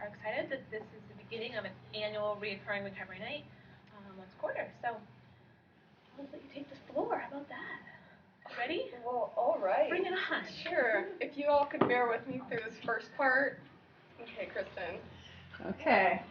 are excited that this is the beginning of an annual reoccurring recovery night once a quarter. So I'll let you take the floor. How about that? Ready? Well, all right. Bring it on. Sure. If you all could bear with me through this first part. Okay, Kristen. Okay.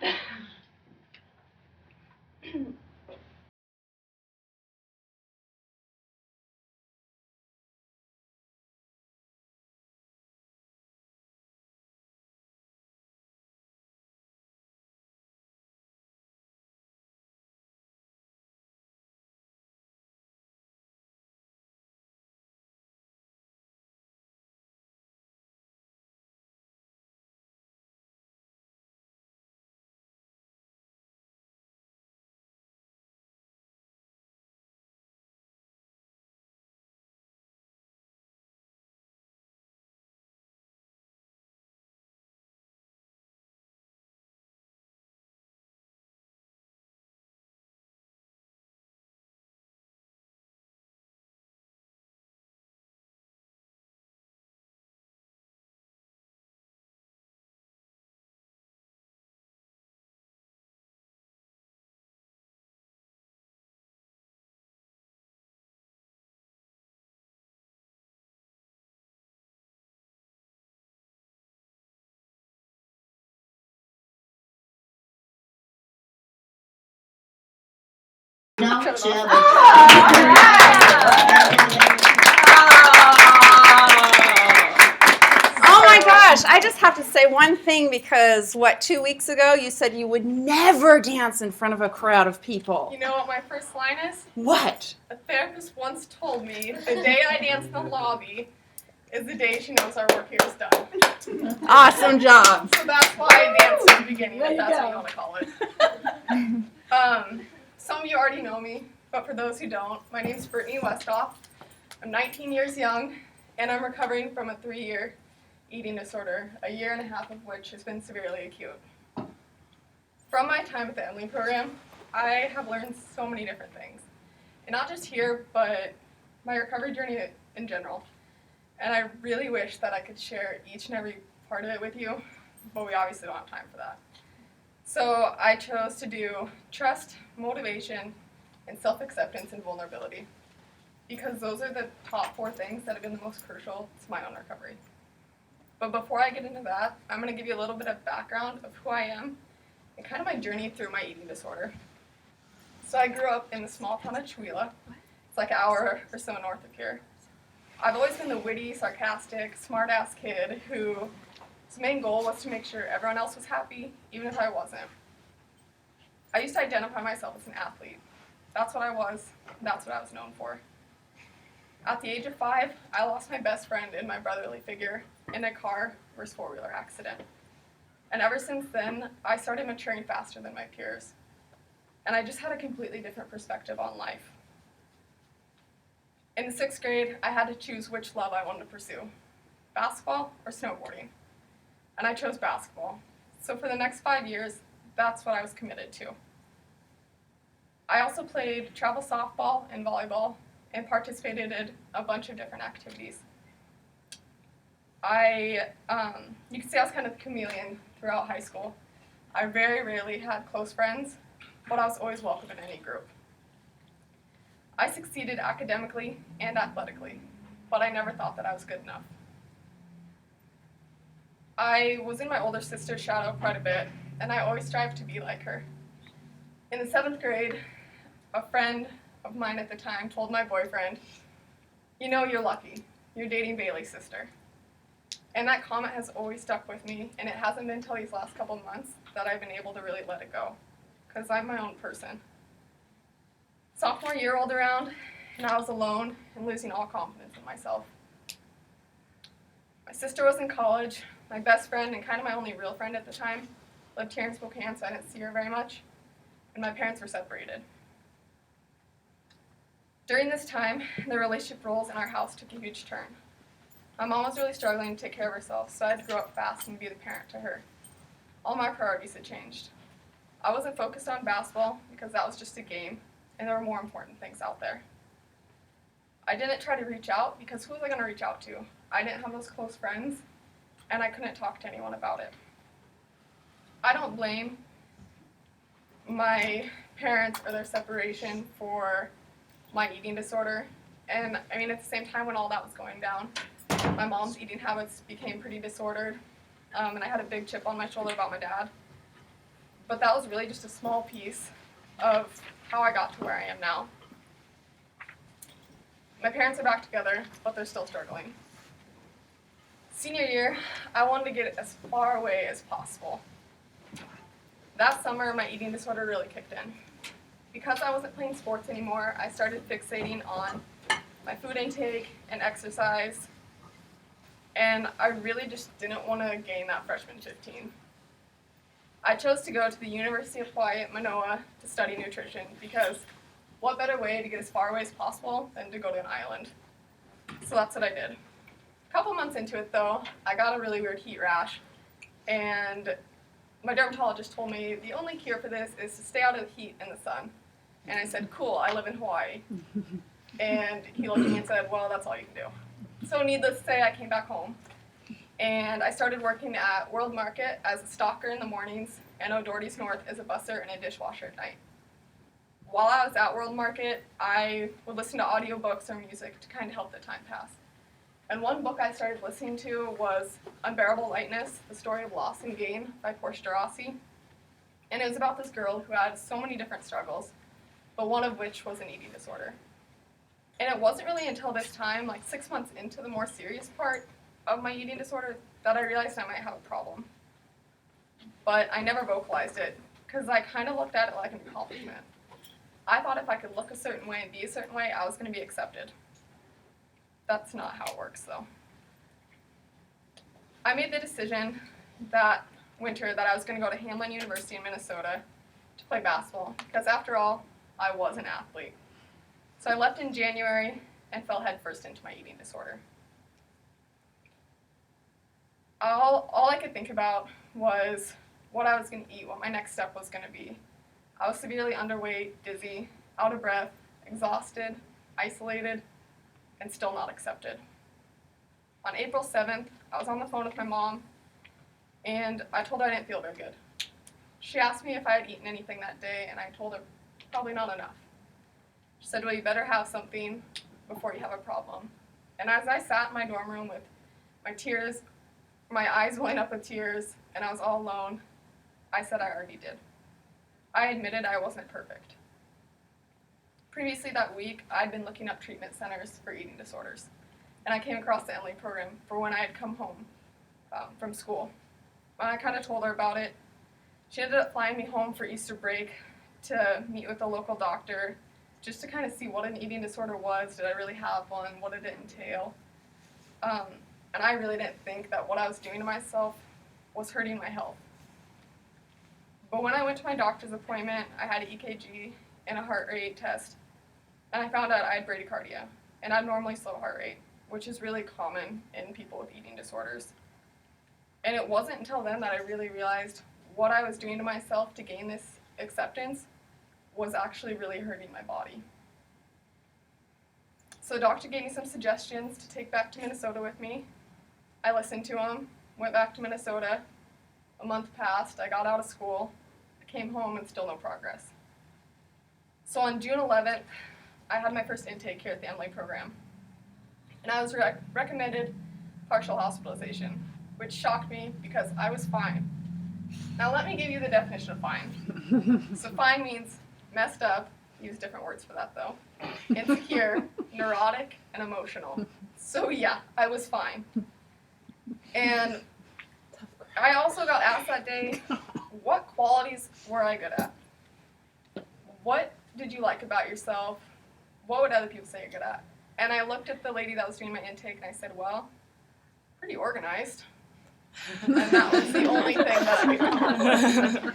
Oh my gosh, I just have to say one thing because, 2 weeks ago you said you would never dance in front of a crowd of people. You know what my first line is? What? A therapist once told me the day I dance in the lobby is the day she knows our work here is done. Awesome job. So that's why I danced at the beginning, if that's what you want to call it. Some of you already know me, but for those who don't, my name's Brittany Westhoff. I'm 19 years young, and I'm recovering from a 3-year eating disorder, a year and a half of which has been severely acute. From my time at the Emily program, I have learned so many different things. And not just here, but my recovery journey in general. And I really wish that I could share each and every part of it with you, but we obviously don't have time for that. So I chose to do trust, motivation, and self-acceptance and vulnerability, because those are the top 4 things that have been the most crucial to my own recovery. But before I get into that, I'm going to give you a little bit of background of who I am and kind of my journey through my eating disorder. So I grew up in the small town of Chewela. It's like an hour or so north of here. I've always been the witty, sarcastic, smart-ass kid whose main goal was to make sure everyone else was happy, even if I wasn't. I used to identify myself as an athlete. That's what I was. That's what I was known for. At the age of 5, I lost my best friend and my brotherly figure in a car versus 4-wheeler accident. And ever since then, I started maturing faster than my peers. And I just had a completely different perspective on life. In the 6th grade, I had to choose which love I wanted to pursue, basketball or snowboarding. And I chose basketball. So for the next 5 years, that's what I was committed to. I also played travel softball and volleyball and participated in a bunch of different activities. You can see I was kind of a chameleon throughout high school. I very rarely had close friends, but I was always welcome in any group. I succeeded academically and athletically, but I never thought that I was good enough. I was in my older sister's shadow quite a bit, and I always strived to be like her. In the 7th grade, a friend of mine at the time told my boyfriend, "You know, you're lucky. You're dating Bailey's sister." And that comment has always stuck with me, and it hasn't been until these last couple of months that I've been able to really let it go, because I'm my own person. Sophomore year rolled around, and I was alone and losing all confidence in myself. My sister was in college. My best friend and kind of my only real friend at the time lived here in Spokane, so I didn't see her very much, and my parents were separated. During this time, the relationship roles in our house took a huge turn. My mom was really struggling to take care of herself, so I had to grow up fast and be the parent to her. All my priorities had changed. I wasn't focused on basketball because that was just a game, and there were more important things out there. I didn't try to reach out because who was I going to reach out to? I didn't have those close friends, and I couldn't talk to anyone about it. I don't blame my parents or their separation for my eating disorder. And I mean, at the same time when all that was going down, my mom's eating habits became pretty disordered. And I had a big chip on my shoulder about my dad. But that was really just a small piece of how I got to where I am now. My parents are back together, but they're still struggling. Senior year, I wanted to get as far away as possible. That summer, my eating disorder really kicked in. Because I wasn't playing sports anymore, I started fixating on my food intake and exercise, and I really just didn't want to gain that freshman 15. I chose to go to the University of Hawaii at Manoa to study nutrition because what better way to get as far away as possible than to go to an island? So that's what I did. A couple months into it though, I got a really weird heat rash, and my dermatologist told me the only cure for this is to stay out of the heat and the sun. And I said, cool, I live in Hawaii. And he looked at me and said, well, that's all you can do. So needless to say, I came back home. And I started working at World Market as a stalker in the mornings and O'Doherty's North as a busser and a dishwasher at night. While I was at World Market, I would listen to audiobooks or music to kind of help the time pass. And one book I started listening to was Unbearable Lightness, The Story of Loss and Gain by Portia de Rossi. And it was about this girl who had so many different struggles, but one of which was an eating disorder. And it wasn't really until this time, like 6 months into the more serious part of my eating disorder, that I realized I might have a problem. But I never vocalized it, because I kind of looked at it like an accomplishment. I thought if I could look a certain way and be a certain way, I was going to be accepted. That's not how it works, though. I made the decision that winter that I was going to go to Hamline University in Minnesota to play basketball, because after all, I was an athlete. So I left in January and fell headfirst into my eating disorder. All I could think about was what I was going to eat, what my next step was going to be. I was severely underweight, dizzy, out of breath, exhausted, isolated, and still not accepted. On April 7th, I was on the phone with my mom, and I told her I didn't feel very good. She asked me if I had eaten anything that day, and I told her probably not enough. She said, well, you better have something before you have a problem. And as I sat in my dorm room with my eyes welling up with tears, and I was all alone, I said I already did. I admitted I wasn't perfect. Previously that week, I'd been looking up treatment centers for eating disorders, and I came across the Emily program for when I had come home from school. When I kind of told her about it, she ended up flying me home for Easter break to meet with a local doctor just to kind of see what an eating disorder was, did I really have one, what did it entail. And I really didn't think that what I was doing to myself was hurting my health. But when I went to my doctor's appointment, I had an EKG and a heart rate test, and I found out I had bradycardia, an abnormally slow heart rate, which is really common in people with eating disorders. And it wasn't until then that I really realized what I was doing to myself to gain this acceptance was actually really hurting my body. So the doctor gave me some suggestions to take back to Minnesota with me. I listened to them, went back to Minnesota. A month passed, I got out of school, I came home, and still no progress. So on June 11th, I had my first intake here at the Emily program. And I was recommended partial hospitalization, which shocked me because I was fine. Now let me give you the definition of fine. So fine means messed up, use different words for that though, insecure, neurotic, and emotional. So yeah, I was fine. And I also got asked that day, what qualities were I good at? What did you like about yourself? What would other people say you're good at? And I looked at the lady that was doing my intake and I said, well, pretty organized. And that was the only thing that I could accomplish.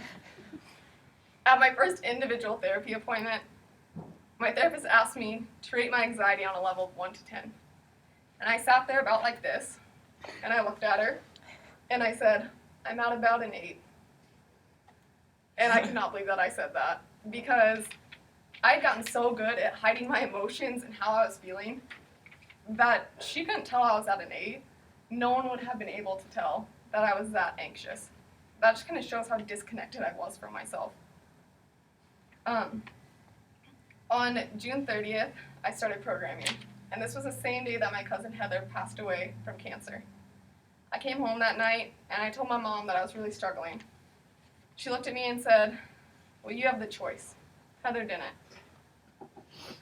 At my first individual therapy appointment, my therapist asked me to rate my anxiety on a level of 1 to 10. And I sat there about like this, and I looked at her, and I said, I'm at about an 8. And I could not believe that I said that, because I had gotten so good at hiding my emotions and how I was feeling that she couldn't tell I was at an 8. No one would have been able to tell that I was that anxious. that just kind of shows how disconnected I was from myself. On June 30th, I started programming, and this was the same day that my cousin Heather passed away from cancer. I came home that night, and I told my mom that I was really struggling. She looked at me and said, well, you have the choice. Heather didn't.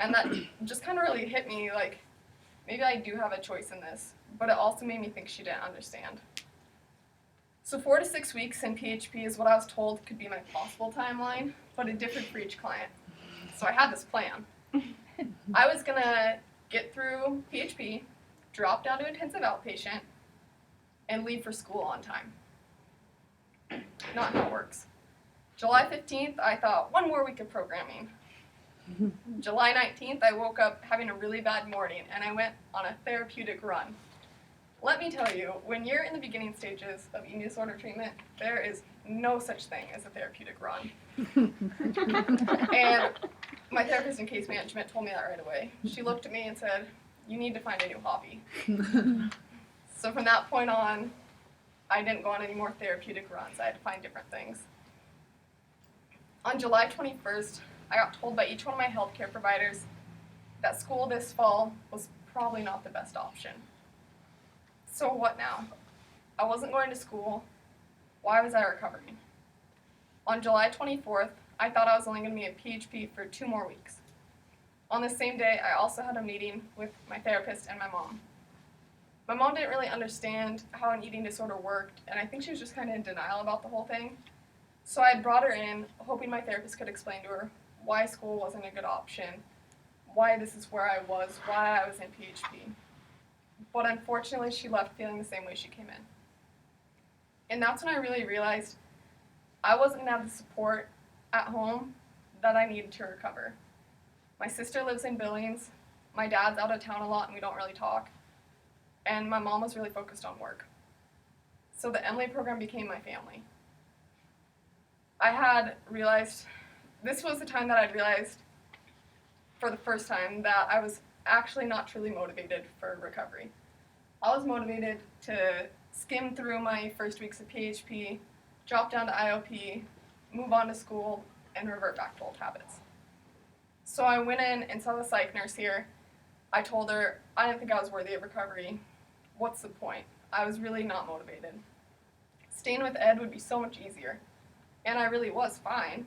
And that just kind of really hit me, like, maybe I do have a choice in this, but it also made me think she didn't understand. So 4 to 6 weeks in PHP is what I was told could be my possible timeline, but it differed for each client. So I had this plan. I was going to get through PHP, drop down to intensive outpatient, and leave for school on time. Not how it works. July 15th, I thought, one more week of programming. July 19th, I woke up having a really bad morning, and I went on a therapeutic run. Let me tell you, when you're in the beginning stages of eating disorder treatment, there is no such thing as a therapeutic run. And my therapist in case management told me that right away. She looked at me and said, you need to find a new hobby. So from that point on, I didn't go on any more therapeutic runs. I had to find different things. On July 21st, I got told by each one of my healthcare providers that school this fall was probably not the best option. So what now? I wasn't going to school. Why was I recovering? On July 24th, I thought I was only going to be at PHP for 2 more weeks. On the same day, I also had a meeting with my therapist and my mom. My mom didn't really understand how an eating disorder worked, and I think she was just kind of in denial about the whole thing. So I brought her in, hoping my therapist could explain to her why school wasn't a good option, why this is where I was, why I was in PHP. But unfortunately, she left feeling the same way she came in. And that's when I really realized I wasn't going to have the support at home that I needed to recover. My sister lives in Billings, my dad's out of town a lot and we don't really talk, and my mom was really focused on work. So the Emily program became my family. I had realized, this was the time that I'd realized for the first time that I was actually not truly motivated for recovery. I was motivated to skim through my first weeks of PHP, drop down to IOP, move on to school, and revert back to old habits. So I went in and saw the psych nurse here. I told her I didn't think I was worthy of recovery. What's the point? I was really not motivated. Staying with Ed would be so much easier. And I really was fine.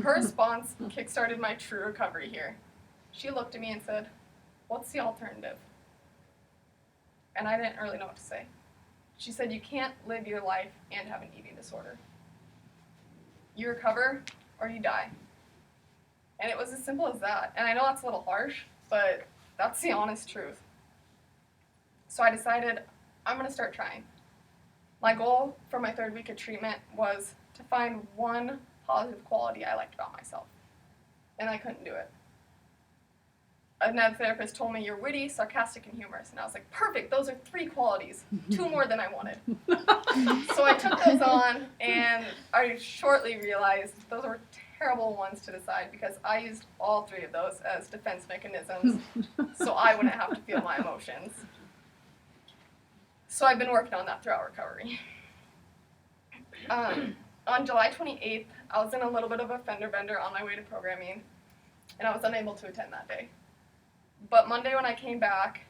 Her response kickstarted my true recovery here. She looked at me and said, what's the alternative? And I didn't really know what to say. She said, you can't live your life and have an eating disorder. You recover or you die. And it was as simple as that. And I know that's a little harsh, but that's the honest truth. So I decided I'm going to start trying. My goal for my 3rd week of treatment was to find one positive quality I liked about myself. And I couldn't do it. Another therapist told me, you're witty, sarcastic, and humorous. And I was like, perfect, those are 3 qualities. 2 more than I wanted. So I took those on, and I shortly realized those were terrible ones to decide because I used all 3 of those as defense mechanisms so I wouldn't have to feel my emotions. So I've been working on that throughout recovery. On July 28th, I was in a little bit of a fender bender on my way to programming, and I was unable to attend that day. But Monday when I came back,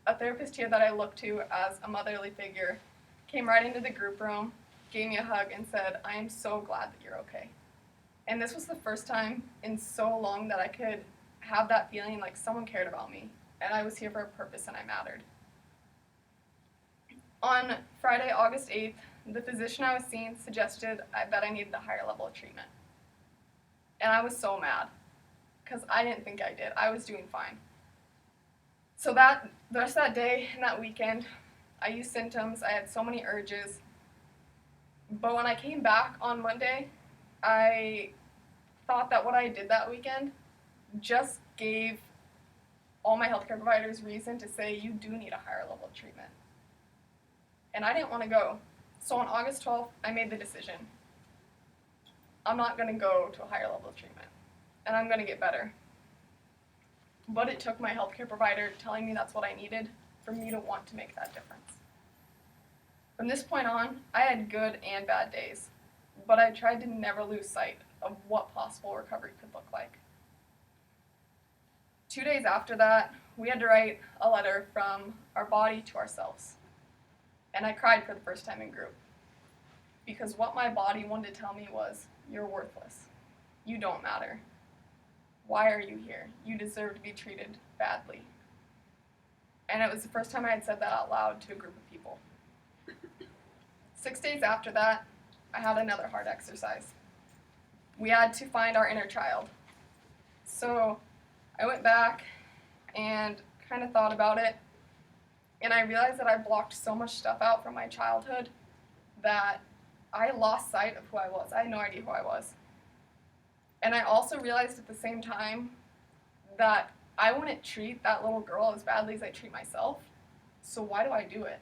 a therapist here that I looked to as a motherly figure came right into the group room, gave me a hug, and said, I am so glad that you're okay. And this was the first time in so long that I could have that feeling like someone cared about me, and I was here for a purpose and I mattered. On Friday, August 8th, the physician I was seeing suggested that I needed a higher level of treatment. And I was so mad, because I didn't think I did. I was doing fine. So the rest of that day and that weekend, I used symptoms. I had so many urges. But when I came back on Monday, I thought that what I did that weekend just gave all my healthcare providers reason to say you do need a higher level of treatment. And I didn't want to go. So on August 12th, I made the decision. I'm not going to go to a higher level of treatment, and I'm going to get better. But it took my healthcare provider telling me that's what I needed for me to want to make that difference. From this point on, I had good and bad days, but I tried to never lose sight of what possible recovery could look like. 2 days after that, we had to write a letter from our body to ourselves. And I cried for the first time in group. Because what my body wanted to tell me was, you're worthless. You don't matter. Why are you here? You deserve to be treated badly. And it was the first time I had said that out loud to a group of people. 6 days after that, I had another hard exercise. We had to find our inner child. So I went back and kind of thought about it, and I realized that I blocked so much stuff out from my childhood that I lost sight of who I was. I had no idea who I was. And I also realized at the same time that I wouldn't treat that little girl as badly as I treat myself, so why do I do it?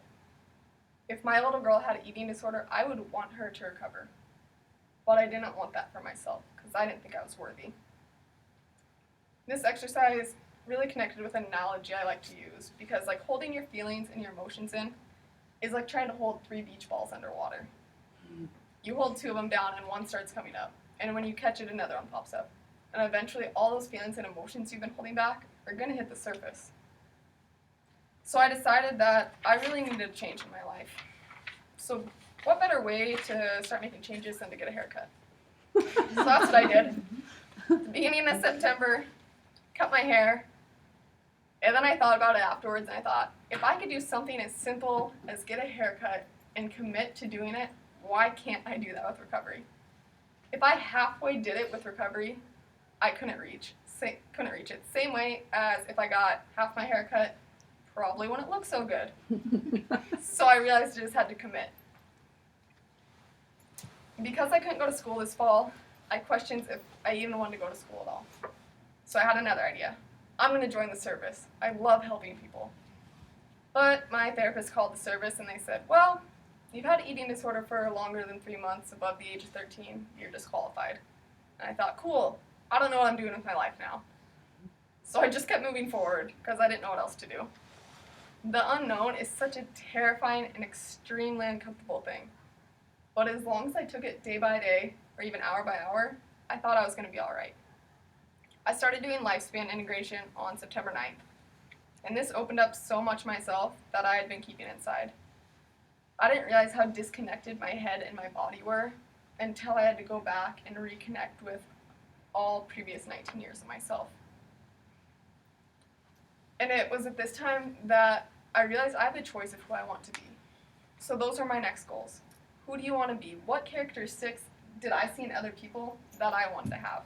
If my little girl had an eating disorder, I would want her to recover. But I didn't want that for myself because I didn't think I was worthy. This exercise really connected with an analogy I like to use because like holding your feelings and your emotions in is like trying to hold 3 beach balls underwater. You hold 2 of them down and one starts coming up, and when you catch it, another one pops up. And eventually all those feelings and emotions you've been holding back are going to hit the surface. So I decided that I really needed a change in my life. So what better way to start making changes than to get a haircut? So that's what I did. At the beginning of September, cut my hair, and then I thought about it afterwards, and I thought, if I could do something as simple as get a haircut and commit to doing it, why can't I do that with recovery? If I halfway did it with recovery, I couldn't reach it. Same way as if I got half my hair cut, probably wouldn't look so good. So I realized I just had to commit. Because I couldn't go to school this fall, I questioned if I even wanted to go to school at all. So I had another idea. I'm going to join the service. I love helping people. But my therapist called the service and they said, well, you've had an eating disorder for longer than 3 months above the age of 13. You're disqualified. And I thought, cool. I don't know what I'm doing with my life now. So I just kept moving forward because I didn't know what else to do. The unknown is such a terrifying and extremely uncomfortable thing. But as long as I took it day by day, or even hour by hour, I thought I was going to be all right. I started doing lifespan integration on September 9th. And this opened up so much myself that I had been keeping inside. I didn't realize how disconnected my head and my body were until I had to go back and reconnect with all previous 19 years of myself. And it was at this time that I realized I have a choice of who I want to be. So those are my next goals. Who do you want to be? What characteristics did I see in other people that I wanted to have?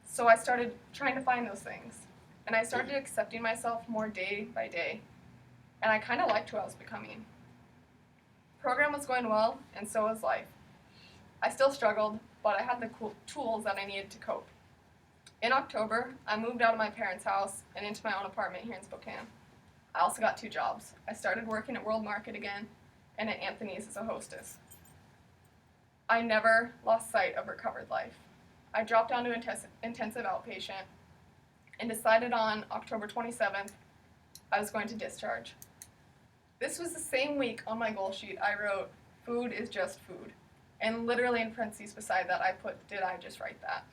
So I started trying to find those things. And I started accepting myself more day by day. And I kind of liked who I was becoming. Program was going well, and so was life. I still struggled, but I had the cool tools that I needed to cope. In October, I moved out of my parents' house and into my own apartment here in Spokane. I also got 2 jobs. I started working at World Market again and at Anthony's as a hostess. I never lost sight of recovered life. I dropped down to intensive outpatient and decided on October 27th I was going to discharge. This was the same week on my goal sheet I wrote, food is just food. And literally in parentheses beside that I put, did I just write that?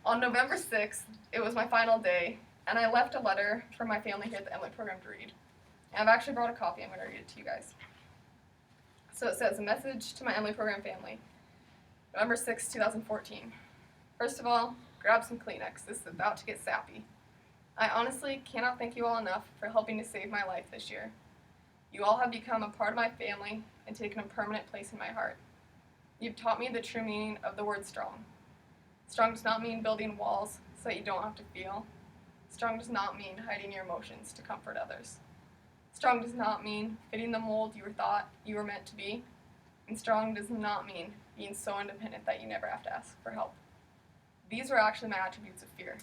On November 6th, it was my final day, and I left a letter for my family here at the Emily program to read. And I've actually brought a copy. I'm going to read it to you guys. So it says, a message to my Emily program family. November 6, 2014. First of all, grab some Kleenex. This is about to get sappy. I honestly cannot thank you all enough for helping to save my life this year. You all have become a part of my family and taken a permanent place in my heart. You've taught me the true meaning of the word strong. Strong does not mean building walls so that you don't have to feel. Strong does not mean hiding your emotions to comfort others. Strong does not mean fitting the mold you were thought you were meant to be. And strong does not mean being so independent that you never have to ask for help. These were actually my attributes of fear.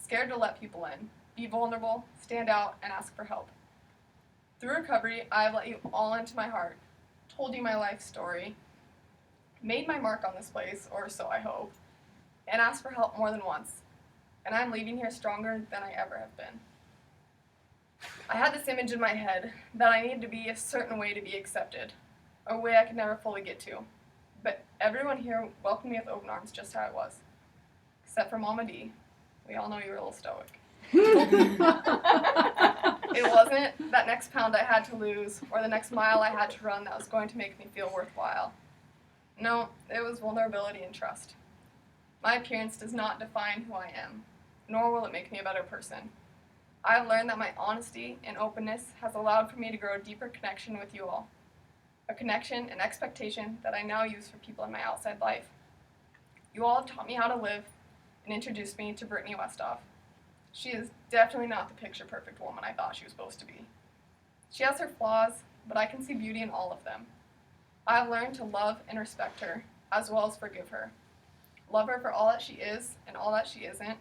Scared to let people in, be vulnerable, stand out, and ask for help. Through recovery, I have let you all into my heart, told you my life story, made my mark on this place, or so I hope, and asked for help more than once. And I'm leaving here stronger than I ever have been. I had this image in my head that I needed to be a certain way to be accepted, a way I could never fully get to. But everyone here welcomed me with open arms just how I was. Except for Mama D. We all know you were a little stoic. It wasn't that next pound I had to lose or the next mile I had to run that was going to make me feel worthwhile. No, it was vulnerability and trust. My appearance does not define who I am, nor will it make me a better person. I've learned that my honesty and openness has allowed for me to grow a deeper connection with you all. A connection and expectation that I now use for people in my outside life. You all have taught me how to live and introduced me to Brittany Westhoff. She is definitely not the picture-perfect woman I thought she was supposed to be. She has her flaws, but I can see beauty in all of them. I have learned to love and respect her, as well as forgive her. Love her for all that she is and all that she isn't.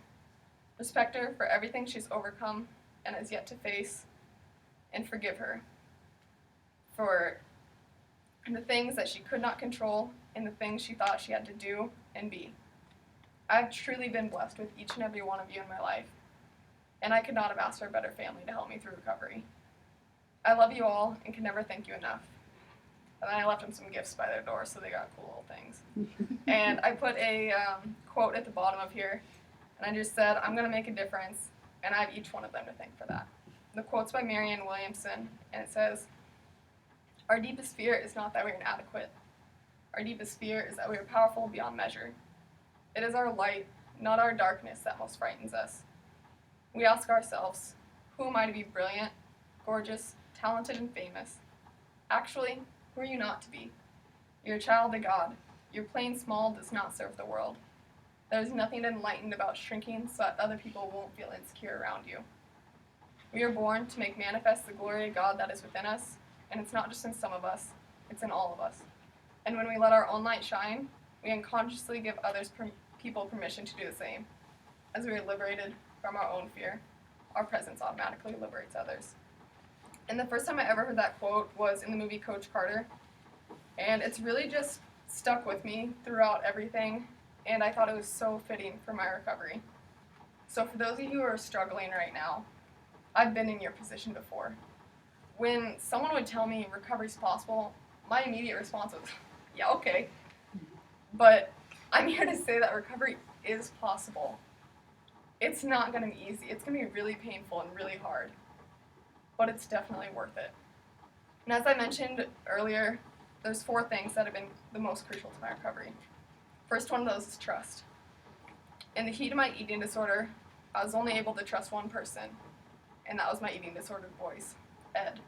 Respect her for everything she's overcome and has yet to face. And forgive her for the things that she could not control and the things she thought she had to do and be. I've truly been blessed with each and every one of you in my life, and I could not have asked for a better family to help me through recovery. I love you all and can never thank you enough. And then I left them some gifts by their door, so they got cool little things. And I put a quote at the bottom of here, and I just said, I'm going to make a difference, and I have each one of them to thank for that. The quote's by Marianne Williamson, and it says, our deepest fear is not that we are inadequate. Our deepest fear is that we are powerful beyond measure. It is our light, not our darkness, that most frightens us. We ask ourselves, who am I to be brilliant, gorgeous, talented, and famous? Actually, who are you not to be? You're a child of God. Your playing small does not serve the world. There is nothing enlightened about shrinking so that other people won't feel insecure around you. We are born to make manifest the glory of God that is within us, and it's not just in some of us, it's in all of us. And when we let our own light shine, we unconsciously give people permission to do the same. As we are liberated from our own fear, our presence automatically liberates others. And the first time I ever heard that quote was in the movie Coach Carter, and it's really just stuck with me throughout everything, and I thought it was so fitting for my recovery. So for those of you who are struggling right now, I've been in your position before. When someone would tell me recovery's possible, my immediate response was, yeah, okay. But I'm here to say that recovery is possible. It's not going to be easy. It's going to be really painful and really hard. But it's definitely worth it. And as I mentioned earlier, there's 4 things that have been the most crucial to my recovery. First one of those is trust. In the heat of my eating disorder, I was only able to trust one person, and that was my eating disordered voice, Ed.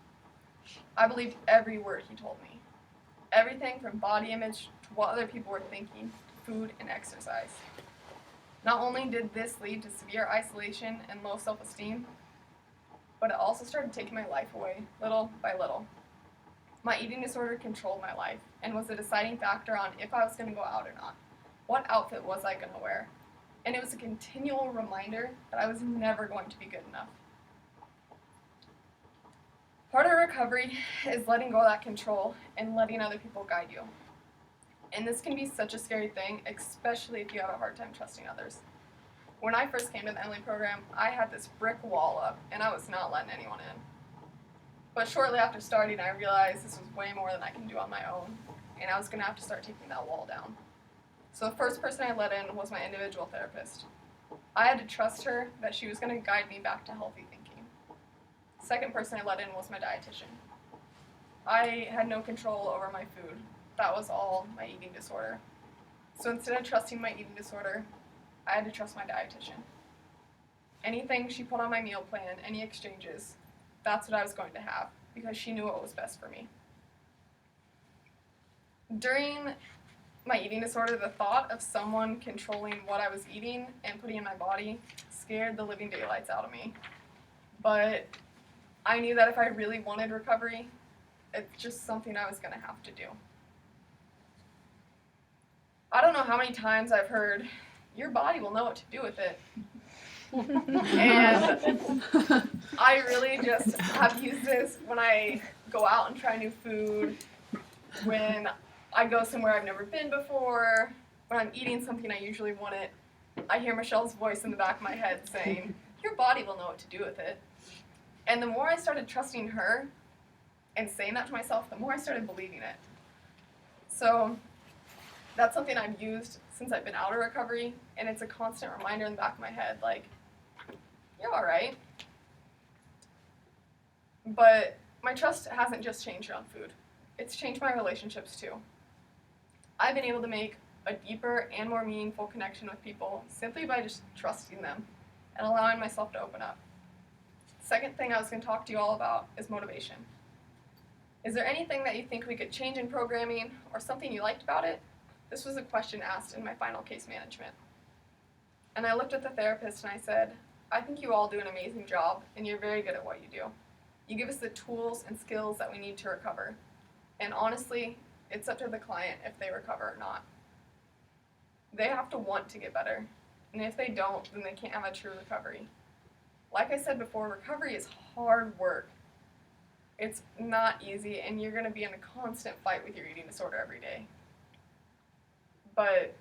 I believed every word he told me. Everything from body image to what other people were thinking, to food and exercise. Not only did this lead to severe isolation and low self-esteem, but it also started taking my life away, little by little. My eating disorder controlled my life and was a deciding factor on if I was going to go out or not. What outfit was I going to wear? And it was a continual reminder that I was never going to be good enough. Part of recovery is letting go of that control and letting other people guide you. And this can be such a scary thing, especially if you have a hard time trusting others. When I first came to the Emily program, I had this brick wall up, and I was not letting anyone in. But shortly after starting, I realized this was way more than I can do on my own, and I was going to have to start taking that wall down. So the first person I let in was my individual therapist. I had to trust her that she was going to guide me back to healthy thinking. The second person I let in was my dietitian. I had no control over my food. That was all my eating disorder. So instead of trusting my eating disorder, I had to trust my dietitian. Anything she put on my meal plan, any exchanges, that's what I was going to have because she knew what was best for me. During my eating disorder, the thought of someone controlling what I was eating and putting in my body scared the living daylights out of me. But I knew that if I really wanted recovery, it's just something I was going to have to do. I don't know how many times I've heard, your body will know what to do with it. And I really just have used this when I go out and try new food, when I go somewhere I've never been before, when I'm eating something I usually wouldn't. I hear Michelle's voice in the back of my head saying, your body will know what to do with it. And the more I started trusting her and saying that to myself, the more I started believing it. So that's something I've used since I've been out of recovery, and it's a constant reminder in the back of my head, like, you're all right. But my trust hasn't just changed around food. It's changed my relationships too. I've been able to make a deeper and more meaningful connection with people simply by just trusting them and allowing myself to open up. Second thing I was going to talk to you all about is motivation. Is there anything that you think we could change in programming or something you liked about it? This was a question asked in my final case management. And I looked at the therapist and I said, I think you all do an amazing job and you're very good at what you do. You give us the tools and skills that we need to recover. And honestly, it's up to the client if they recover or not. They have to want to get better. And if they don't, then they can't have a true recovery. Like I said before, recovery is hard work. It's not easy, and you're going to be in a constant fight with your eating disorder every day. But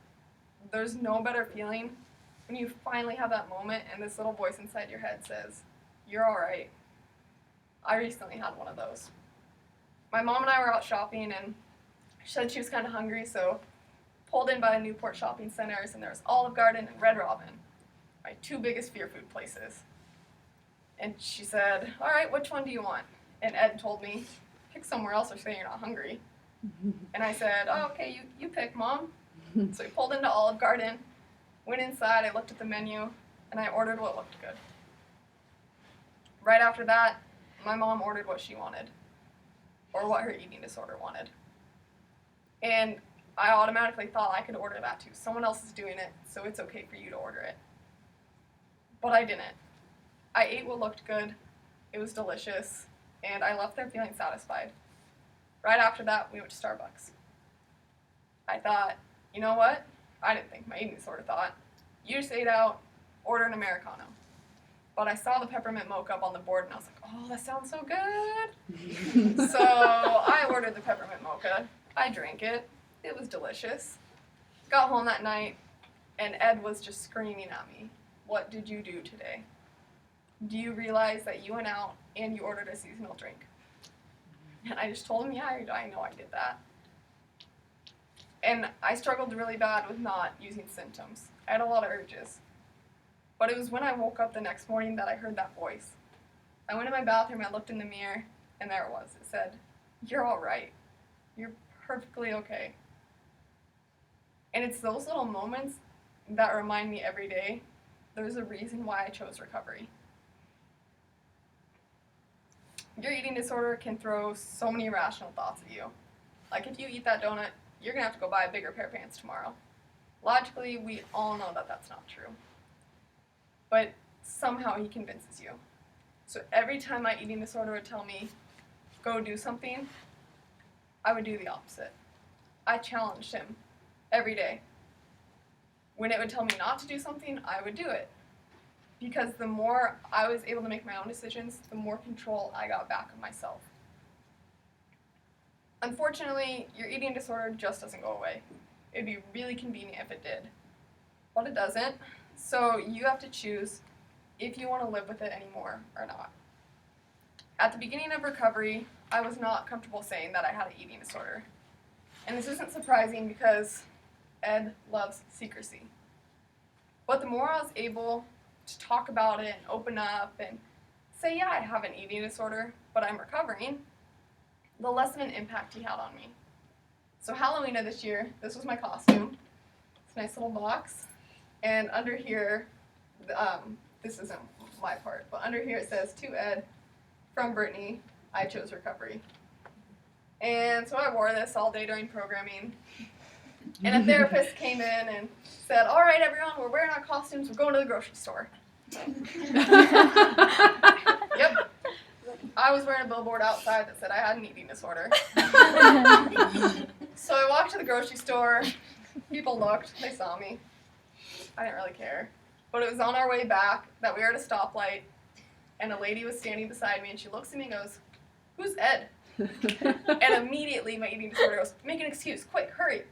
there's no better feeling when you finally have that moment and this little voice inside your head says, you're all right. I recently had one of those. My mom and I were out shopping, and she said she was kind of hungry, so pulled in by the Newport shopping centers, and there was Olive Garden and Red Robin, my two biggest fear food places. And she said, all right, which one do you want? And Ed told me, pick somewhere else or say you're not hungry. And I said, oh, okay, you pick, Mom. So we pulled into Olive Garden, went inside, I looked at the menu, and I ordered what looked good. Right after that, my mom ordered what she wanted, or what her eating disorder wanted. And I automatically thought I could order that too. Someone else is doing it, so it's okay for you to order it. But I didn't. I ate what looked good, it was delicious, and I left there feeling satisfied. Right after that, we went to Starbucks. I thought, you know what? I didn't think my eating disorder thought. You just ate out, order an Americano. But I saw the peppermint mocha up on the board, and I was like, oh, that sounds so good. So I ordered the peppermint mocha. I drank it. It was delicious. Got home that night, and Ed was just screaming at me, what did you do today? Do you realize that you went out and you ordered a seasonal drink? And I just told him, yeah, I know I did that. And I struggled really bad with not using symptoms. I had a lot of urges. But it was when I woke up the next morning that I heard that voice. I went in my bathroom, I looked in the mirror, and there it was. It said, you're all right. You're perfectly okay. And it's those little moments that remind me every day there's a reason why I chose recovery. Your eating disorder can throw so many irrational thoughts at you. Like if you eat that donut, you're going to have to go buy a bigger pair of pants tomorrow. Logically, we all know that that's not true. But somehow he convinces you. So every time my eating disorder would tell me, go do something, I would do the opposite. I challenged him every day. When it would tell me not to do something, I would do it. Because the more I was able to make my own decisions, the more control I got back of myself. Unfortunately, your eating disorder just doesn't go away. It would be really convenient if it did. But it doesn't. So you have to choose if you want to live with it anymore or not. At the beginning of recovery, I was not comfortable saying that I had an eating disorder. And this isn't surprising because Ed loves secrecy. But the more I was able to talk about it and open up and say, yeah, I have an eating disorder, but I'm recovering, the less of an impact he had on me. So Halloween of this year, this was my costume. It's a nice little box. And under here, this isn't my part, but under here it says, to Ed, from Brittany, I chose recovery. And so I wore this all day during programming. And a therapist came in and said, all right, everyone, we're wearing our costumes, we're going to the grocery store. Yep. I was wearing a billboard outside that said I had an eating disorder. So I walked to the grocery store. People looked. They saw me. I didn't really care. But it was on our way back that we were at a stoplight, and a lady was standing beside me, and she looks at me and goes, who's Ed? And immediately my eating disorder goes, make an excuse, quick, hurry.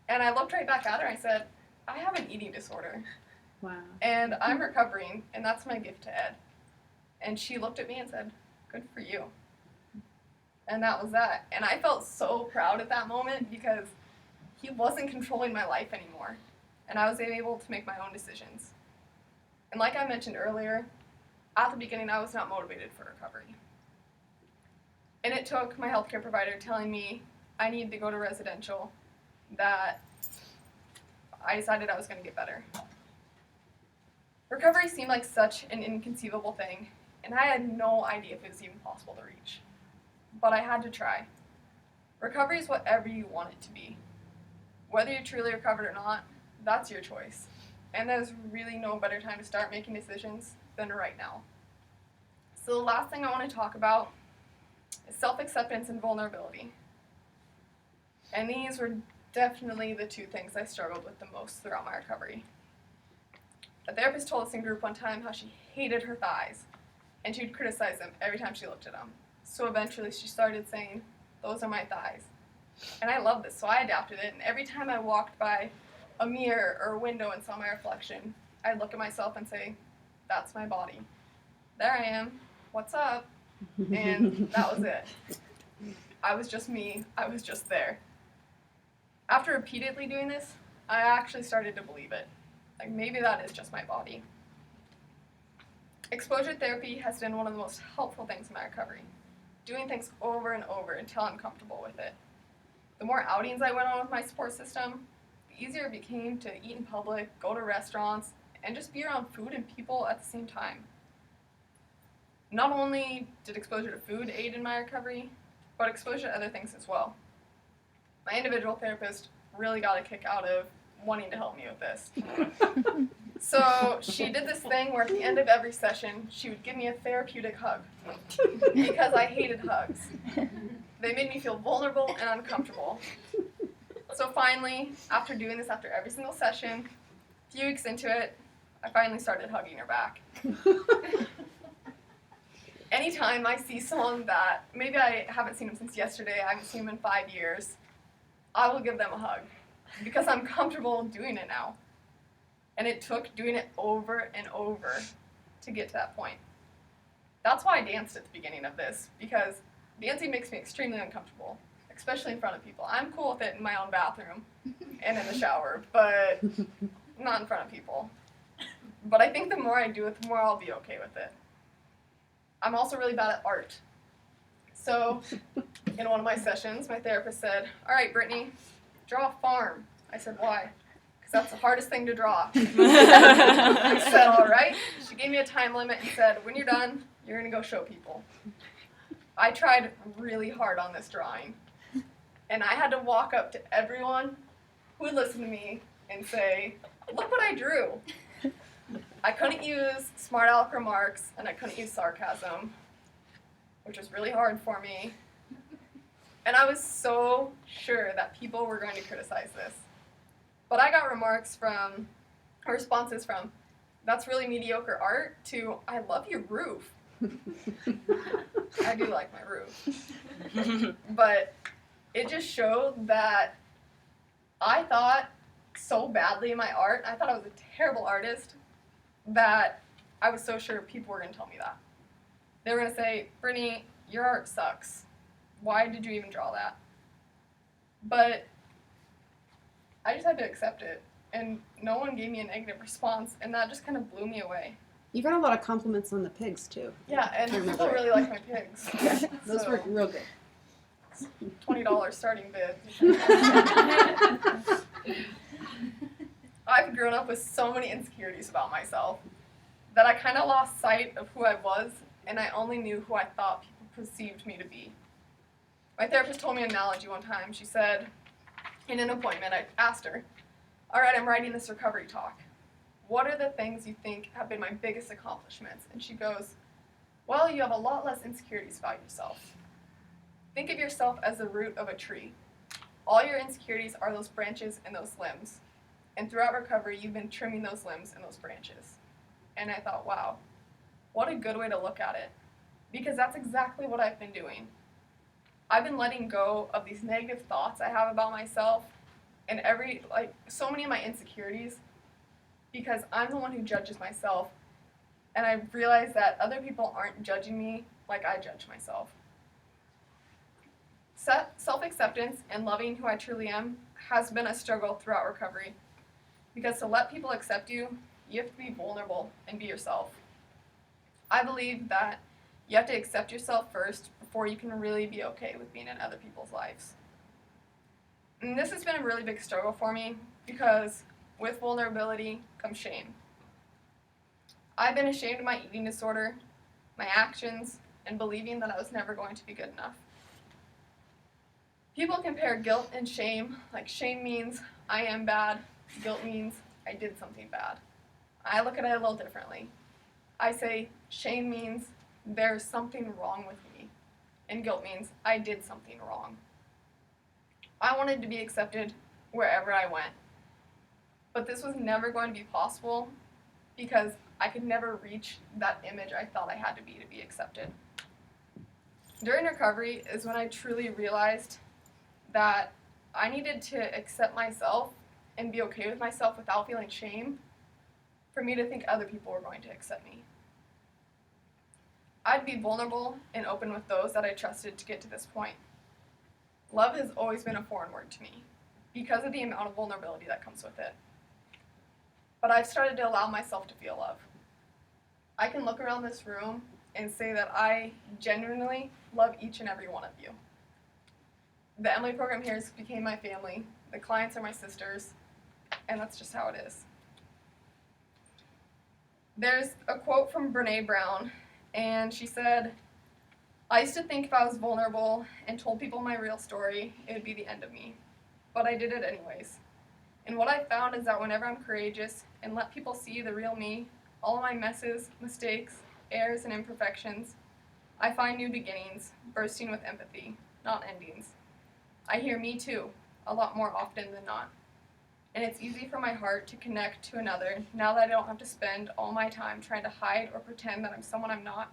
And I looked right back at her and I said, I have an eating disorder. Wow. And I'm recovering, and that's my gift to Ed. And she looked at me and said, "Good for you." And that was that. And I felt so proud at that moment because he wasn't controlling my life anymore. And I was able to make my own decisions. And like I mentioned earlier, at the beginning I was not motivated for recovery. And it took my healthcare provider telling me I needed to go to residential that I decided I was going to get better. Recovery seemed like such an inconceivable thing, and I had no idea if it was even possible to reach. But I had to try. Recovery is whatever you want it to be. Whether you're truly recovered or not, that's your choice. And there's really no better time to start making decisions than right now. So the last thing I want to talk about is self-acceptance and vulnerability. And these were definitely the two things I struggled with the most throughout my recovery. A therapist told us in group one time how she hated her thighs, and she would criticize them every time she looked at them. So eventually she started saying, "Those are my thighs." And I loved this, so I adapted it, and every time I walked by a mirror or a window and saw my reflection, I'd look at myself and say, "That's my body. There I am. What's up?" And that was it. I was just me. I was just there. After repeatedly doing this, I actually started to believe it. Like, maybe that is just my body. Exposure therapy has been one of the most helpful things in my recovery. Doing things over and over until I'm comfortable with it. The more outings I went on with my support system, the easier it became to eat in public, go to restaurants, and just be around food and people at the same time. Not only did exposure to food aid in my recovery, but exposure to other things as well. My individual therapist really got a kick out of wanting to help me with this. So she did this thing where at the end of every session, she would give me a therapeutic hug because I hated hugs. They made me feel vulnerable and uncomfortable. So finally, after doing this after every single session, a few weeks into it, I finally started hugging her back. Anytime I see someone that maybe I haven't seen them since yesterday, I haven't seen them in 5 years, I will give them a hug because I'm comfortable doing it now. And it took doing it over and over to get to that point. That's why I danced at the beginning of this, because dancing makes me extremely uncomfortable, especially in front of people. I'm cool with it in my own bathroom and in the shower, but not in front of people. But I think the more I do it, the more I'll be okay with it. I'm also really bad at art. So in one of my sessions, my therapist said, "All right, Brittany, draw a farm." I said, "Why?" "Because that's the hardest thing to draw." I said, "All right." She gave me a time limit and said, "When you're done, you're going to go show people." I tried really hard on this drawing. And I had to walk up to everyone who would listen to me and say, "Look what I drew." I couldn't use smart aleck remarks, and I couldn't use sarcasm, which was really hard for me. And I was so sure that people were going to criticize this. But I got responses from, "That's really mediocre art," to, "I love your roof." I do like my roof. But it just showed that I thought so badly in my art, I thought I was a terrible artist, that I was so sure people were going to tell me that. They were going to say, "Brittany, your art sucks. Why did you even draw that?" But I just had to accept it, and no one gave me a negative response, and that just kind of blew me away. You got a lot of compliments on the pigs, too. Yeah, and people really like my pigs. Yeah, those were real good. $20 starting bid. I've grown up with so many insecurities about myself that I kind of lost sight of who I was, and I only knew who I thought people perceived me to be. My therapist told me an analogy one time. She said, in an appointment, I asked her, "All right, I'm writing this recovery talk. What are the things you think have been my biggest accomplishments?" And she goes, "Well, you have a lot less insecurities about yourself. Think of yourself as the root of a tree. All your insecurities are those branches and those limbs. And throughout recovery, you've been trimming those limbs and those branches." And I thought, wow, what a good way to look at it. Because that's exactly what I've been doing. I've been letting go of these negative thoughts I have about myself and so many of my insecurities, because I'm the one who judges myself and I realized that other people aren't judging me like I judge myself. Self-acceptance and loving who I truly am has been a struggle throughout recovery, because to let people accept you, you have to be vulnerable and be yourself. I believe that you have to accept yourself first before you can really be okay with being in other people's lives. And this has been a really big struggle for me because with vulnerability comes shame. I've been ashamed of my eating disorder, my actions, and believing that I was never going to be good enough. People compare guilt and shame, like shame means I am bad, guilt means I did something bad. I look at it a little differently. I say shame means there's something wrong with me, and guilt means I did something wrong. I wanted to be accepted wherever I went, but this was never going to be possible because I could never reach that image I thought I had to be accepted. During recovery is when I truly realized that I needed to accept myself and be okay with myself without feeling shame for me to think other people were going to accept me. I'd be vulnerable and open with those that I trusted to get to this point. Love has always been a foreign word to me because of the amount of vulnerability that comes with it. But I've started to allow myself to feel love. I can look around this room and say that I genuinely love each and every one of you. The Emily program here has became my family. The clients are my sisters, and that's just how it is. There's a quote from Brene Brown, and she said, "I used to think if I was vulnerable and told people my real story, it would be the end of me. But I did it anyways. And what I found is that whenever I'm courageous and let people see the real me, all of my messes, mistakes, errors, and imperfections, I find new beginnings, bursting with empathy, not endings. I hear me too, a lot more often than not. And it's easy for my heart to connect to another now that I don't have to spend all my time trying to hide or pretend that I'm someone I'm not.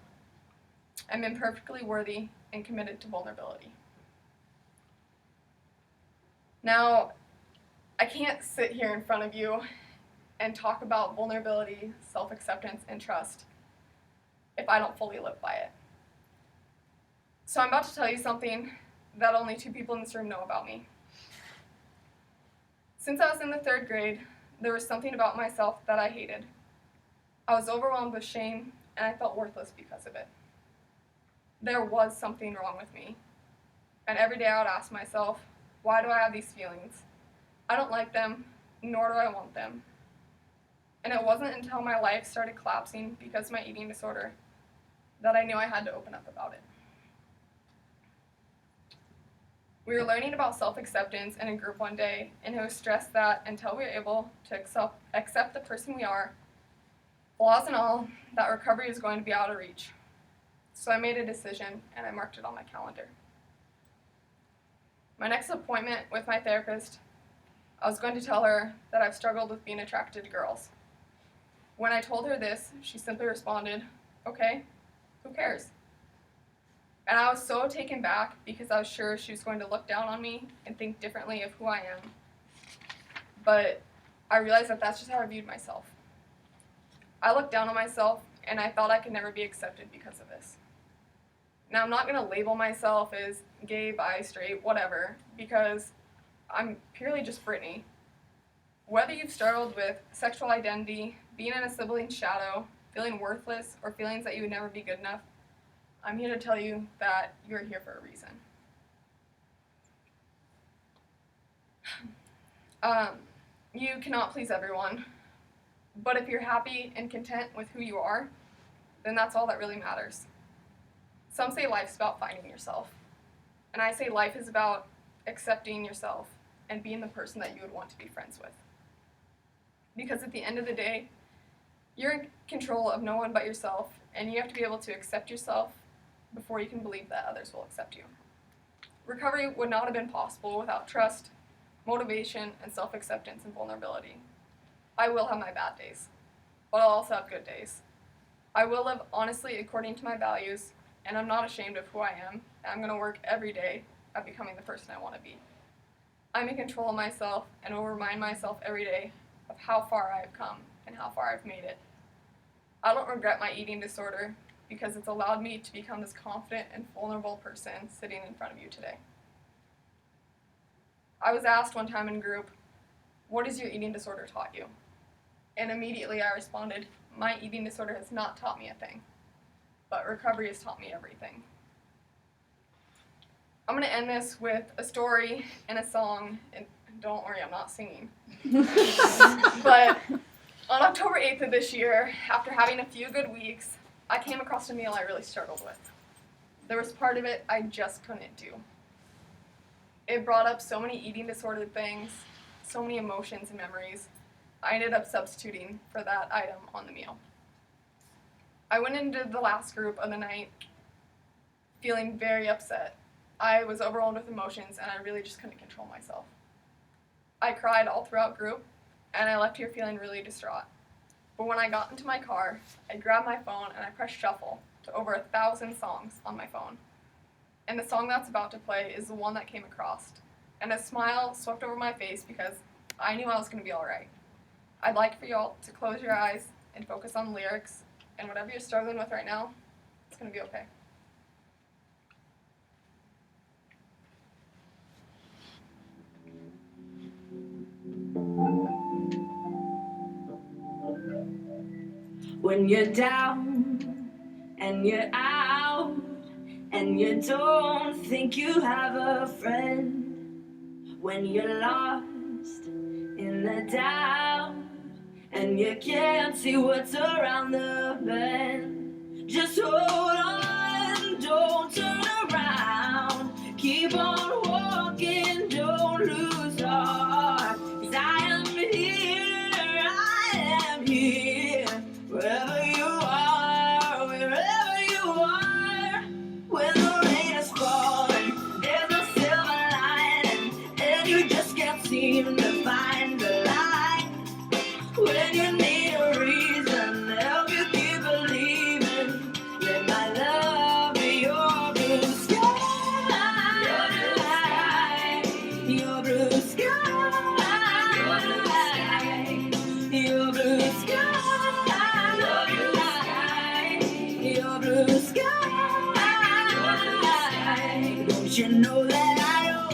I'm imperfectly worthy and committed to vulnerability." Now, I can't sit here in front of you and talk about vulnerability, self-acceptance, and trust if I don't fully live by it. So I'm about to tell you something that only 2 people in this room know about me. Since I was in the 3rd grade, there was something about myself that I hated. I was overwhelmed with shame, and I felt worthless because of it. There was something wrong with me. And every day I would ask myself, why do I have these feelings? I don't like them, nor do I want them. And it wasn't until my life started collapsing because of my eating disorder that I knew I had to open up about it. We were learning about self-acceptance in a group one day, and it was stressed that until we were able to accept the person we are, flaws and all, that recovery was going to be out of reach. So I made a decision, and I marked it on my calendar. My next appointment with my therapist, I was going to tell her that I've struggled with being attracted to girls. When I told her this, she simply responded, "Okay, who cares?" And I was so taken back because I was sure she was going to look down on me and think differently of who I am. But I realized that that's just how I viewed myself. I looked down on myself, and I thought I could never be accepted because of this. Now, I'm not going to label myself as gay, bi, straight, whatever, because I'm purely just Brittany. Whether you've struggled with sexual identity, being in a sibling's shadow, feeling worthless, or feelings that you would never be good enough, I'm here to tell you that you're here for a reason. You cannot please everyone, but if you're happy and content with who you are, then that's all that really matters. Some say life's about finding yourself, and I say life is about accepting yourself and being the person that you would want to be friends with. Because at the end of the day, you're in control of no one but yourself, and you have to be able to accept yourself before you can believe that others will accept you. Recovery would not have been possible without trust, motivation, and self-acceptance and vulnerability. I will have my bad days, but I'll also have good days. I will live honestly according to my values, and I'm not ashamed of who I am, and I'm going to work every day at becoming the person I want to be. I'm in control of myself, and will remind myself every day of how far I have come and how far I've made it. I don't regret my eating disorder because it's allowed me to become this confident and vulnerable person sitting in front of you today. I was asked one time in group, "What has your eating disorder taught you?" And immediately I responded, "My eating disorder has not taught me a thing, but recovery has taught me everything." I'm going to end this with a story and a song, and don't worry, I'm not singing. But on October 8th of this year, after having a few good weeks, I came across a meal I really struggled with. There was part of it I just couldn't do. It brought up so many eating disordered things, so many emotions and memories. I ended up substituting for that item on the meal. I went into the last group of the night feeling very upset. I was overwhelmed with emotions and I really just couldn't control myself. I cried all throughout group and I left here feeling really distraught. But when I got into my car, I grabbed my phone and I pressed shuffle to over 1,000 songs on my phone. And the song that's about to play is the one that came across. And a smile swept over my face because I knew I was going to be alright. I'd like for y'all to close your eyes and focus on the lyrics, and whatever you're struggling with right now, it's going to be okay. When you're down and you're out and you don't think you have a friend, when you're lost in the doubt and you can't see what's around the bend, just hold on, don't turn around, keep on walking, don't lose heart, 'cause I am here, wherever you are, wherever you are. When the rain is falling, there's no silver lining, and you just can't seem to find the light. When you need a reason to help you keep believing, let my love be your blue sky, your blue sky, your blue sky. Your blue sky. Don't you know that I know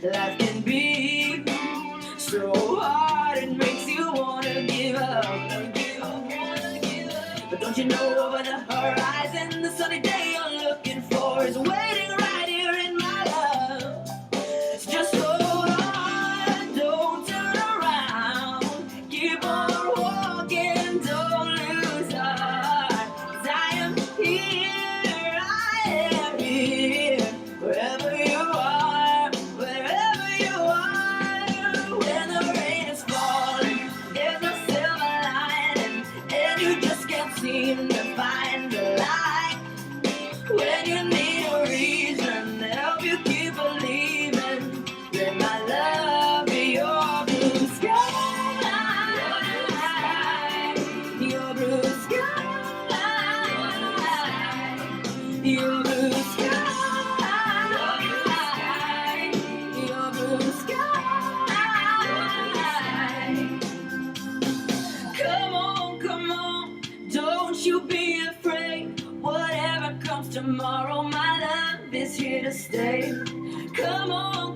life can be so hard it makes you wanna give up. But don't you know over the horizon the sunny day you're looking for is waiting right here in my love. So just hold on, don't turn around, keep on walking, don't lose heart. Wherever you are, wherever you are. When the rain is falling, there's no silver lining, and you just can't seem to find the light. When you need a reason to help you keep believing, let my love be your blue sky, your blue sky. Your blue sky, your blue sky. Come on, don't you be afraid. Whatever comes tomorrow, my love is here to stay. Come on,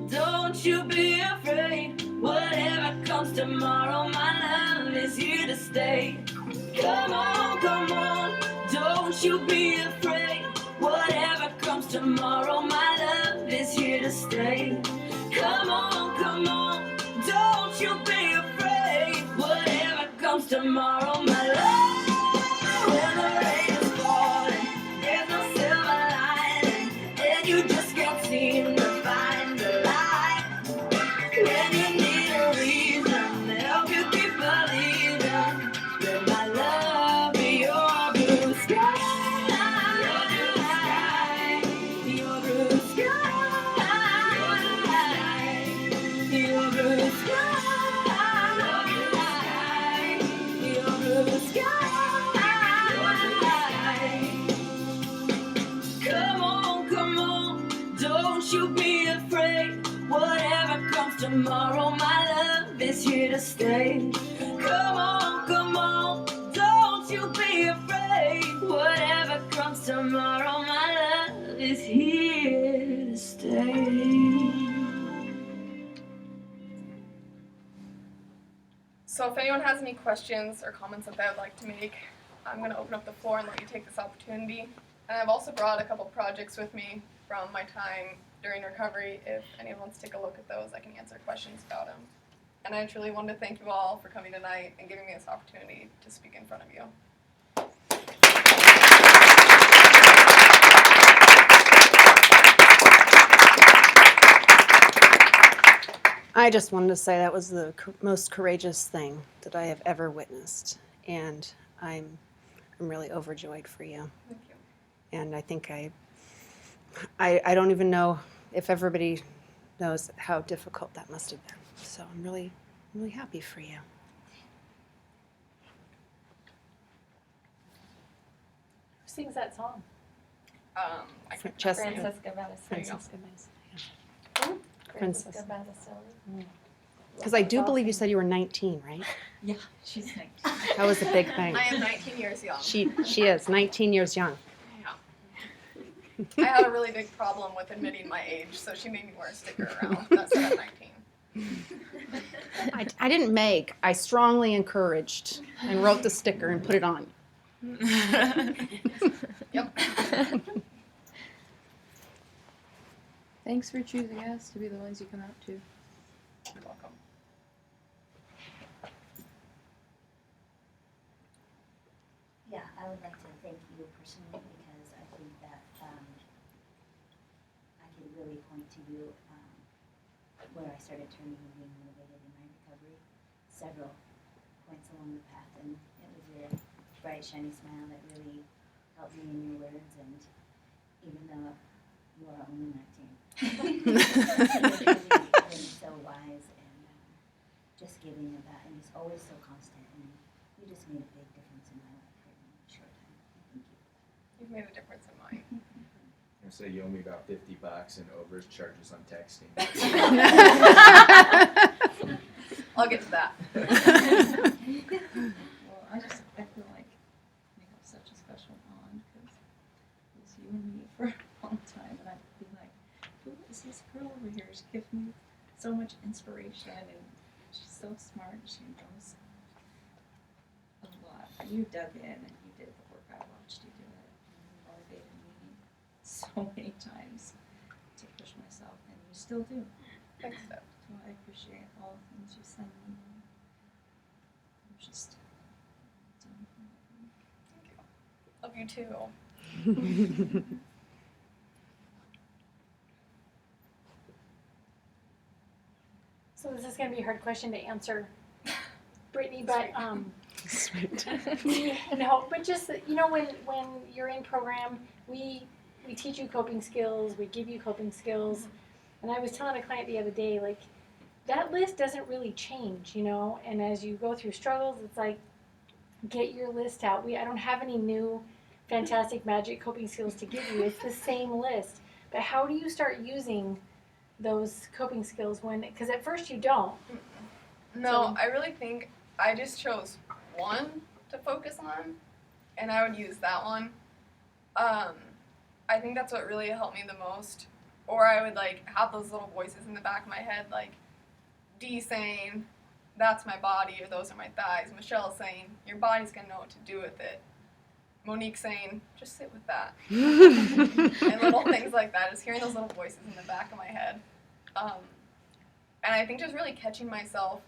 don't you be afraid. Whatever comes tomorrow, my love is here to stay. Come on, don't you be afraid. Whatever comes tomorrow, my love is here to stay. Come on, don't you be afraid. Whatever comes tomorrow, my love. When the rain is falling, there's no silver lining, and you just can't seem to find the light. When you need a reason to help you keep believing, let my love be your blue sky, your blue sky, your blue sky, your blue sky. Come on, don't you be afraid. Whatever comes tomorrow, my love is here to stay. Come on, tomorrow, my love is here to stay. So if anyone has any questions or comments that they would like to make, I'm going to open up the floor and let you take this opportunity. And I've also brought a couple projects with me from my time during recovery. If anyone wants to take a look at those, I can answer questions about them. And I truly wanted to thank you all for coming tonight and giving me this opportunity to speak in front of you. I just wanted to say that was the most courageous thing that I have ever witnessed, and I'm really overjoyed for you. Thank you. And I think I don't even know if everybody knows how difficult that must have been. So I'm really happy for you. Who sings that song? I can Francesca. Francesca Bastille. There you go. Francesca Bastille. Because I do believe you said you were 19, right? Yeah, she's like. That was a big thing. I am 19 years young. She is 19 years young. I had a really big problem with admitting my age, so she made me wear a sticker around that said I'm 19. I didn't make. I strongly encouraged and wrote the sticker and put it on. Yep. Thanks for choosing us to be the ones you come out to. You're welcome. Yeah, I would like to thank you personally because I think that I could really point to you where I started turning and being motivated in my recovery. Several points along the path, and it was your bright, shiny smile that really helped me in your words. And even though you are only 19, you're really so wise and just giving of that, and just always so constant. And you just made a big difference in my life in a short time. Thank you. You've made a difference in mine. I say you owe me about $50 in overage charges on texting. I'll get to that. Well, I feel like we have such a special bond because it was you and me for a long time, and I'd be like, who is this girl over here? She gives me so much inspiration, and she's so smart. She knows a lot. You dug in and you did the work. I watched you do it, and you motivated me so many times to push myself, and you still do. Thanks, Deb. So I appreciate all the things you send me. I'm just Love you too. So this is going to be a hard question to answer, Brittany, but Sweet. no, but just when you're in program, we teach you coping skills, we give you coping skills, and I was telling a client the other day, like, that list doesn't really change, and as you go through struggles, it's like, get your list out. I don't have any new fantastic magic coping skills to give you. It's the same list. But how do you start using those coping skills because at first you don't? No, I really think I just chose one to focus on, and I would use that one. I think that's what really helped me the most. Or I would have those little voices in the back of my head, like Dee saying, "That's my body," or "Those are my thighs." Michelle saying, "Your body's gonna know what to do with it." Monique saying, "Just sit with that." And little things like that, just hearing those little voices in the back of my head. And I think just really catching myself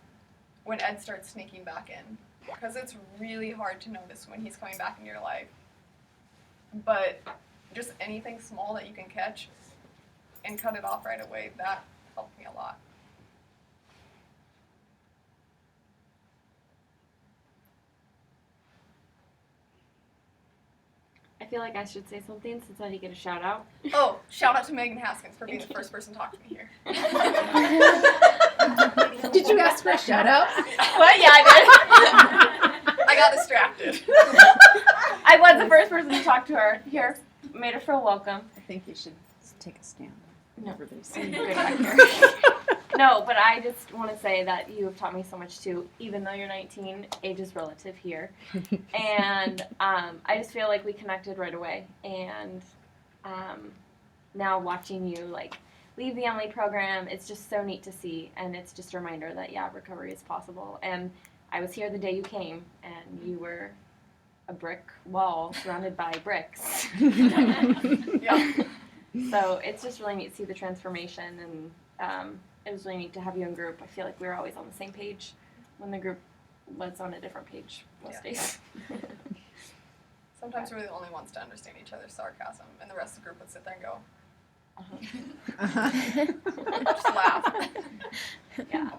when Ed starts sneaking back in, because it's really hard to notice when he's coming back into your life. But just anything small that you can catch and cut it off right away, that helped me a lot. I feel like I should say something since I didn't get a shout out. Oh, shout out to Meghan Haskins for being the first person to talk to me here. Did you ask for a shout out? What? Yeah, I did. I got distracted. I was the first person to talk to her. Here, made her feel welcome. I think you should take a stand. No. Everybody's Good back here. No, but I just want to say that you have taught me so much too. Even though you're 19, age is relative here, and I just feel like we connected right away. And now watching you like leave the Emily program, it's just so neat to see, and it's just a reminder that recovery is possible. And I was here the day you came, and you were a brick wall surrounded by bricks. Yeah. So it's just really neat to see the transformation, and it was really neat to have you in group. I feel like we were always on the same page when the group was on a different page most days. Sometimes we're the only ones to understand each other's sarcasm, and the rest of the group would sit there and go, just laugh. Yeah.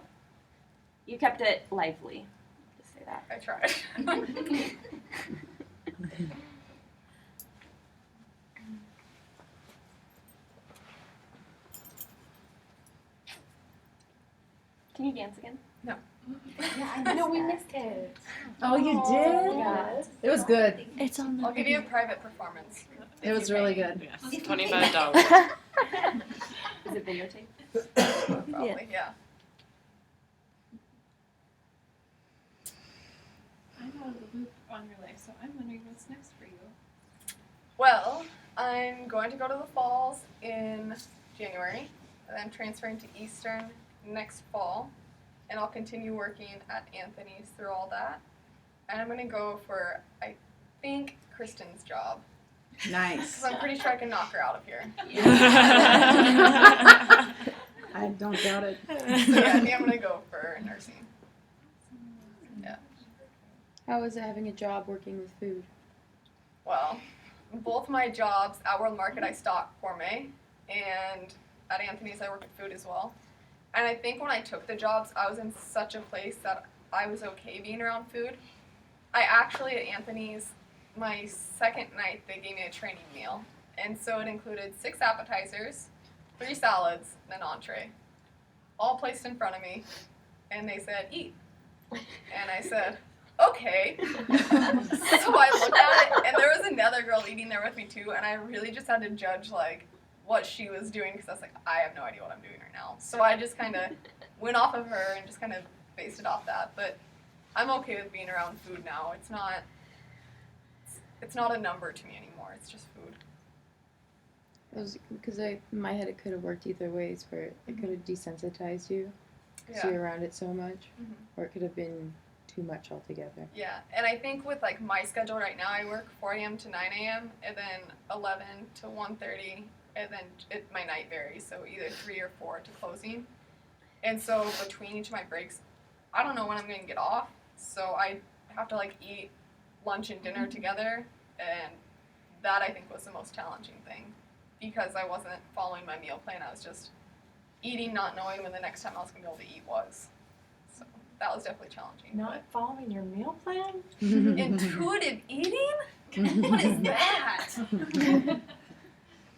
You kept it lively. Just say that. I tried. Can you dance again? No. No, we missed it. Oh, you did? Yeah. It was good. It's on the I'll give you a private performance. It was really good. Yes, $25. Is it videotape? Probably, yeah. I'm out of the loop on your life, so I'm wondering what's next for you. Well, I'm going to go to the Falls in January, and I'm transferring to Eastern next fall, and I'll continue working at Anthony's through all that. And I'm going to go for, I think, Kristen's job, Nice. because I'm pretty sure I can knock her out of here. I don't doubt it. So yeah, I think I'm going to go for nursing. Yeah. How is it having a job working with food? Well, both my jobs, at World Market I stock gourmet, and at Anthony's I work with food as well. And I think when I took the jobs, I was in such a place that I was okay being around food. I actually, at Anthony's, my second night, they gave me a training meal. And so it included 6 appetizers, 3 salads, and an entree. All placed in front of me. And they said, eat. And I said, okay. So I looked at it, and there was another girl eating there with me too, and I really just had to judge, like, what she was doing, because I was like, I have no idea what I'm doing right now. So I just kind of went off of her and just kind of based it off that. But I'm okay with being around food now. It's not a number to me anymore. It's just food. Because in my head it could have worked either ways, where it could have desensitized you, because Yeah. you're around it so much, Mhm. or it could have been too much altogether. Yeah, and I think with like my schedule right now, I work 4 a.m. to 9 a.m. and then 11 to 1:30, and then my night varies, so either 3 or 4 to closing. And so between each of my breaks, I don't know when I'm going to get off, so I have to like eat lunch and dinner together, and that I think was the most challenging thing, because I wasn't following my meal plan. I was just eating, not knowing when the next time I was going to be able to eat was. So that was definitely challenging. Not following your meal plan? Intuitive eating? What is that?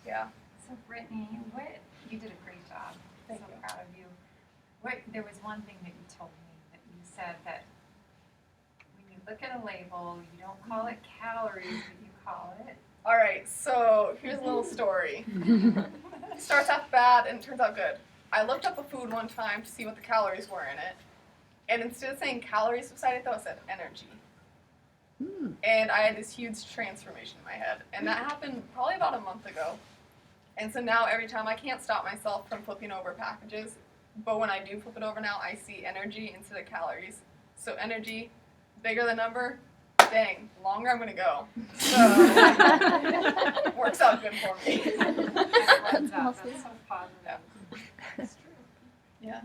Yeah. So Brittany, you did a great job. I'm so proud of you. There was one thing that you told me, that you said that when you look at a label, you don't call it calories, but you call it. All right, so here's a little story. It starts off bad and it turns out good. I looked up a food one time to see what the calories were in it, and instead of saying calories beside it, though, it said energy. And I had this huge transformation in my head, and that happened probably about a month ago. And so now every time I can't stop myself from flipping over packages, but when I do flip it over now, I see energy instead of calories. So energy, bigger the number, dang, longer I'm gonna go. So it works out good for me. That's so positive. Yeah. It's true. Yeah.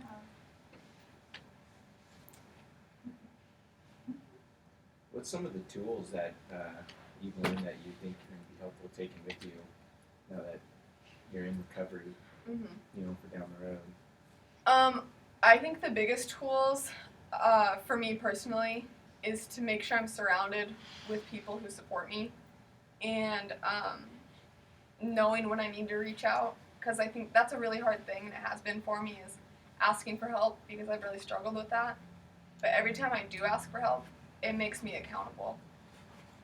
What's some of the tools that you've learned that you think can be helpful taking with you now that you're in recovery, you know, for down the road? I think the biggest tools for me personally is to make sure I'm surrounded with people who support me, and knowing when I need to reach out, because I think that's a really hard thing, and it has been for me, is asking for help, because I've really struggled with that. But every time I do ask for help, it makes me accountable.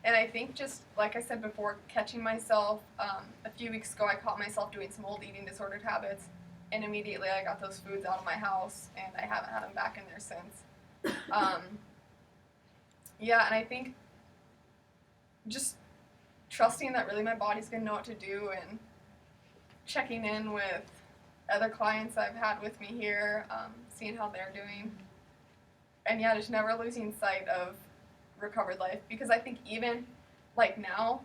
And I think, just like I said before, catching myself, a few weeks ago I caught myself doing some old eating disordered habits, and immediately I got those foods out of my house, and I haven't had them back in there since. Yeah, and I think just trusting that really my body's gonna know what to do, and checking in with other clients I've had with me here, seeing how they're doing, and yeah, just never losing sight of recovered life, because I think even like now,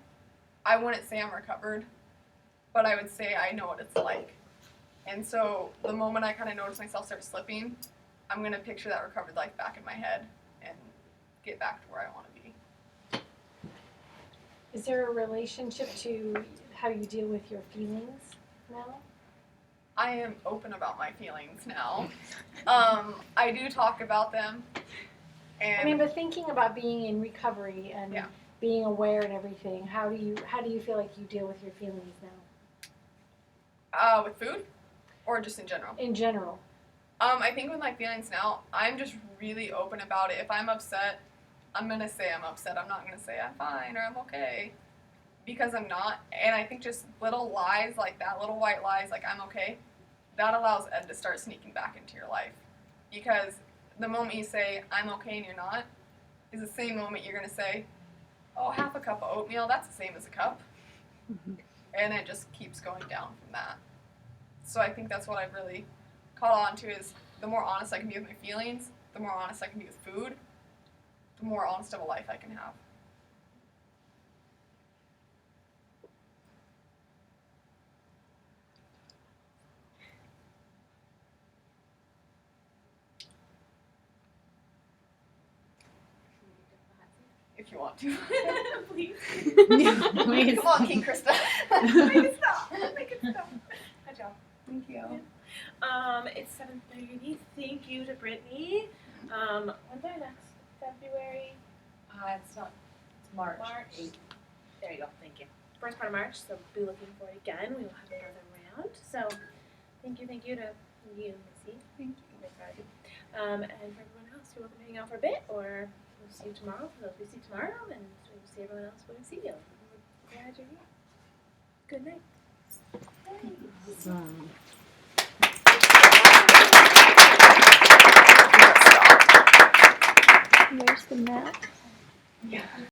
I wouldn't say I'm recovered, but I would say I know what it's like. And so the moment I kind of notice myself start slipping, I'm going to picture that recovered life back in my head and get back to where I want to be. Is there a relationship to how you deal with your feelings now? I am open about my feelings now. I do talk about them. And I mean, but thinking about being in recovery and yeah. being aware and everything, how do you feel like you deal with your feelings now? With food? Or just in general? In general. I think with my feelings now, I'm just really open about it. If I'm upset, I'm going to say I'm upset. I'm not going to say I'm fine or I'm okay. Because I'm not. And I think just little lies like that, little white lies like I'm okay, that allows Ed to start sneaking back into your life. Because the moment you say I'm okay and you're not is the same moment you're going to say, oh, half a cup of oatmeal, that's the same as a cup. Mm-hmm. And it just keeps going down from that. So I think that's what I've really caught on to is the more honest I can be with my feelings, the more honest I can be with food, the more honest of a life I can have. If you want to. Please. Please. Come on, King Krista. Make it stop. Make it stop. Good job. Thank you. It's 7:30. Thank you to Brittany. When's our next February? It's not. It's March. March. 8th. There you go. Thank you. First part of March. So be looking for it again. We will have another round. So thank you to you, Missy. Thank you. Very proud of you. And for everyone else, you're welcome to hang out for a bit, or we'll see you tomorrow. For those we see tomorrow, and we'll see everyone else when we see you. We're glad you're here. Good night. Awesome.